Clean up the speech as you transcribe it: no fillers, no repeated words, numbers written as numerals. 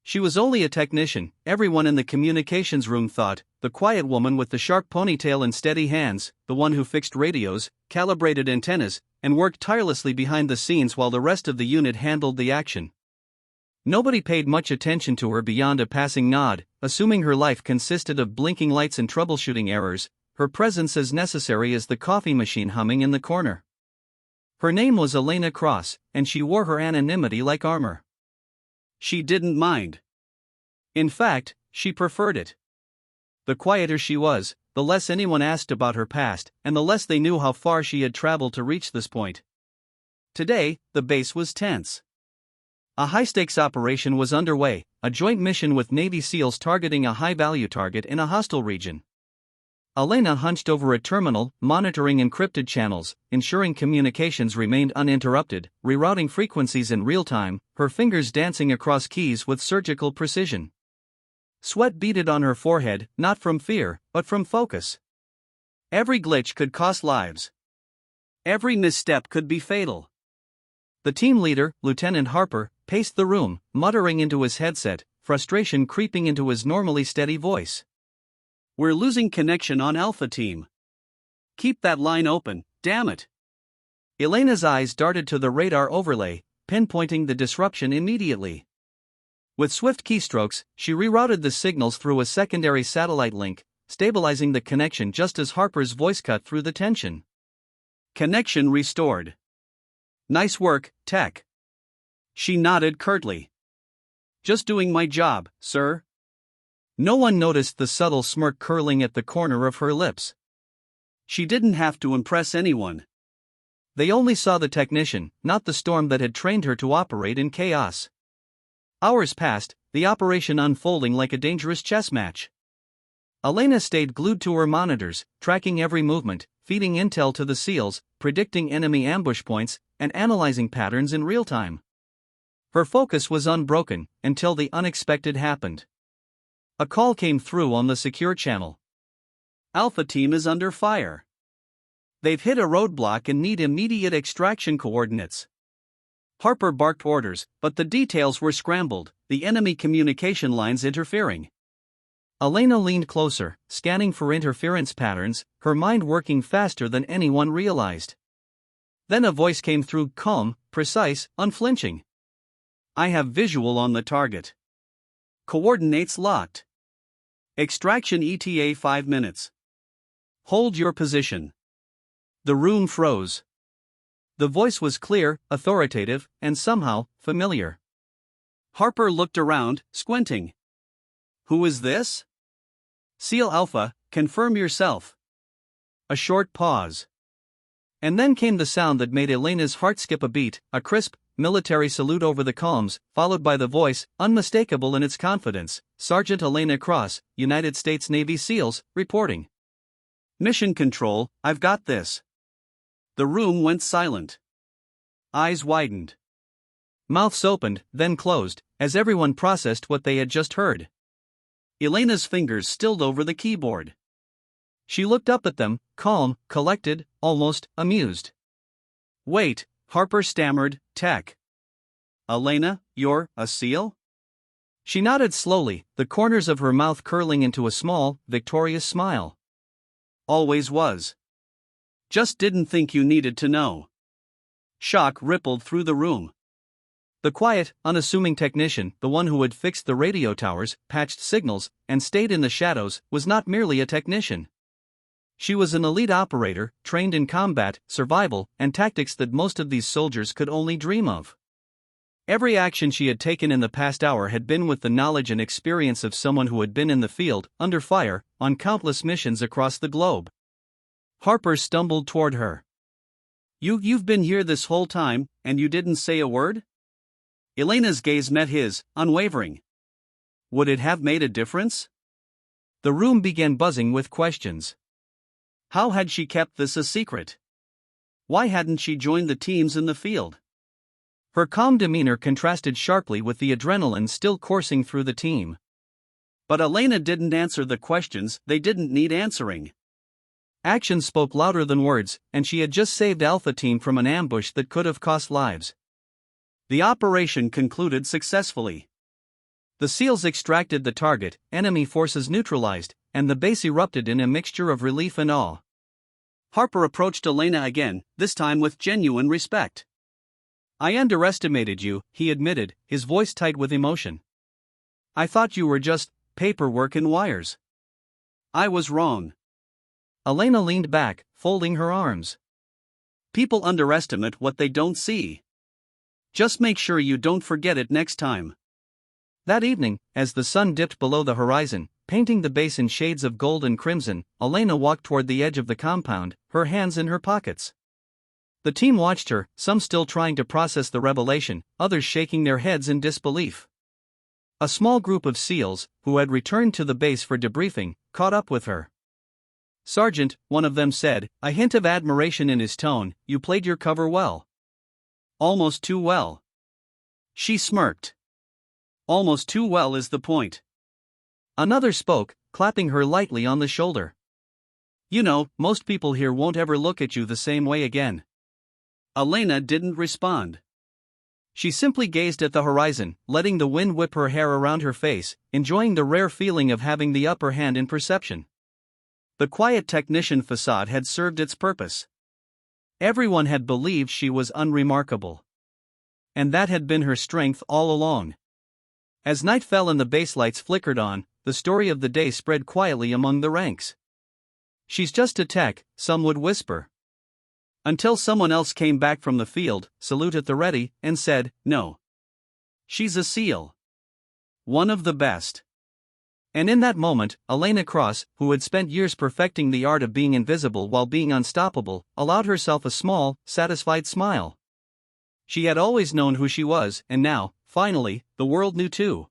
She was only a technician, everyone in the communications room thought, the quiet woman with the sharp ponytail and steady hands, the one who fixed radios, calibrated antennas, and worked tirelessly behind the scenes while the rest of the unit handled the action. Nobody paid much attention to her beyond a passing nod, assuming her life consisted of blinking lights and troubleshooting errors, her presence as necessary as the coffee machine humming in the corner. Her name was Elena Cross, and she wore her anonymity like armor. She didn't mind. In fact, she preferred it. The quieter she was, the less anyone asked about her past, and the less they knew how far she had traveled to reach this point. Today, the base was tense. A high-stakes operation was underway, a joint mission with Navy SEALs targeting a high-value target in a hostile region. Elena hunched over a terminal, monitoring encrypted channels, ensuring communications remained uninterrupted, rerouting frequencies in real time, her fingers dancing across keys with surgical precision. Sweat beaded on her forehead, not from fear, but from focus. Every glitch could cost lives. Every misstep could be fatal. The team leader, Lieutenant Harper, paced the room, muttering into his headset, frustration creeping into his normally steady voice. "We're losing connection on Alpha Team. Keep that line open, damn it." Elena's eyes darted to the radar overlay, pinpointing the disruption immediately. With swift keystrokes, she rerouted the signals through a secondary satellite link, stabilizing the connection just as Harper's voice cut through the tension. Connection restored. "Nice work, Tech." She nodded curtly. "Just doing my job, sir." No one noticed the subtle smirk curling at the corner of her lips. She didn't have to impress anyone. They only saw the technician, not the storm that had trained her to operate in chaos. Hours passed, the operation unfolding like a dangerous chess match. Elena stayed glued to her monitors, tracking every movement, feeding intel to the SEALs, predicting enemy ambush points, and analyzing patterns in real time. Her focus was unbroken, until the unexpected happened. A call came through on the secure channel. "Alpha Team is under fire. They've hit a roadblock and need immediate extraction coordinates." Harper barked orders, but the details were scrambled, the enemy communication lines interfering. Elena leaned closer, scanning for interference patterns, her mind working faster than anyone realized. Then a voice came through, calm, precise, unflinching. "I have visual on the target. Coordinates locked. Extraction ETA 5 minutes. Hold your position." The room froze. The voice was clear, authoritative, and somehow familiar. Harper looked around, squinting. "Who is this?" "SEAL Alpha, confirm yourself." A short pause. And then came the sound that made Elena's heart skip a beat, a crisp, military salute over the comms, followed by the voice, unmistakable in its confidence, "Sergeant Elena Cross, United States Navy SEALs, reporting." "Mission Control, I've got this." The room went silent. Eyes widened. Mouths opened, then closed, as everyone processed what they had just heard. Elena's fingers stilled over the keyboard. She looked up at them, calm, collected, almost amused. "Wait," Harper stammered, "Tech. Elena, you're a SEAL?" She nodded slowly, the corners of her mouth curling into a small, victorious smile. "Always was. Just didn't think you needed to know." Shock rippled through the room. The quiet, unassuming technician, the one who had fixed the radio towers, patched signals, and stayed in the shadows, was not merely a technician. She was an elite operator, trained in combat, survival, and tactics that most of these soldiers could only dream of. Every action she had taken in the past hour had been with the knowledge and experience of someone who had been in the field, under fire, on countless missions across the globe. Harper stumbled toward her. You've been here this whole time, and you didn't say a word?" Elena's gaze met his, unwavering. Would it have made a difference? The room began buzzing with questions. How had she kept this a secret? Why hadn't she joined the teams in the field? Her calm demeanor contrasted sharply with the adrenaline still coursing through the team. But Elena didn't answer the questions, they didn't need answering. Action spoke louder than words, and she had just saved Alpha Team from an ambush that could have cost lives. The operation concluded successfully. The SEALs extracted the target, enemy forces neutralized, and the base erupted in a mixture of relief and awe. Harper approached Elena again, this time with genuine respect. "I underestimated you," he admitted, his voice tight with emotion. "I thought you were just paperwork and wires." "I was wrong." Elena leaned back, folding her arms. "People underestimate what they don't see. Just make sure you don't forget it next time." That evening, as the sun dipped below the horizon, painting the base in shades of gold and crimson, Elena walked toward the edge of the compound, her hands in her pockets. The team watched her, some still trying to process the revelation, others shaking their heads in disbelief. A small group of SEALs, who had returned to the base for debriefing, caught up with her. "Sergeant," one of them said, a hint of admiration in his tone, "you played your cover well." "Almost too well." She smirked. "Almost too well is the point." Another spoke, clapping her lightly on the shoulder. "You know, most people here won't ever look at you the same way again." Elena didn't respond. She simply gazed at the horizon, letting the wind whip her hair around her face, enjoying the rare feeling of having the upper hand in perception. The quiet technician facade had served its purpose. Everyone had believed she was unremarkable. And that had been her strength all along. As night fell and the base lights flickered on, the story of the day spread quietly among the ranks. "She's just a tech," some would whisper. Until someone else came back from the field, salute at the ready, and said, "No. She's a SEAL. One of the best." And in that moment, Elena Cross, who had spent years perfecting the art of being invisible while being unstoppable, allowed herself a small, satisfied smile. She had always known who she was, and now, finally, the world knew too.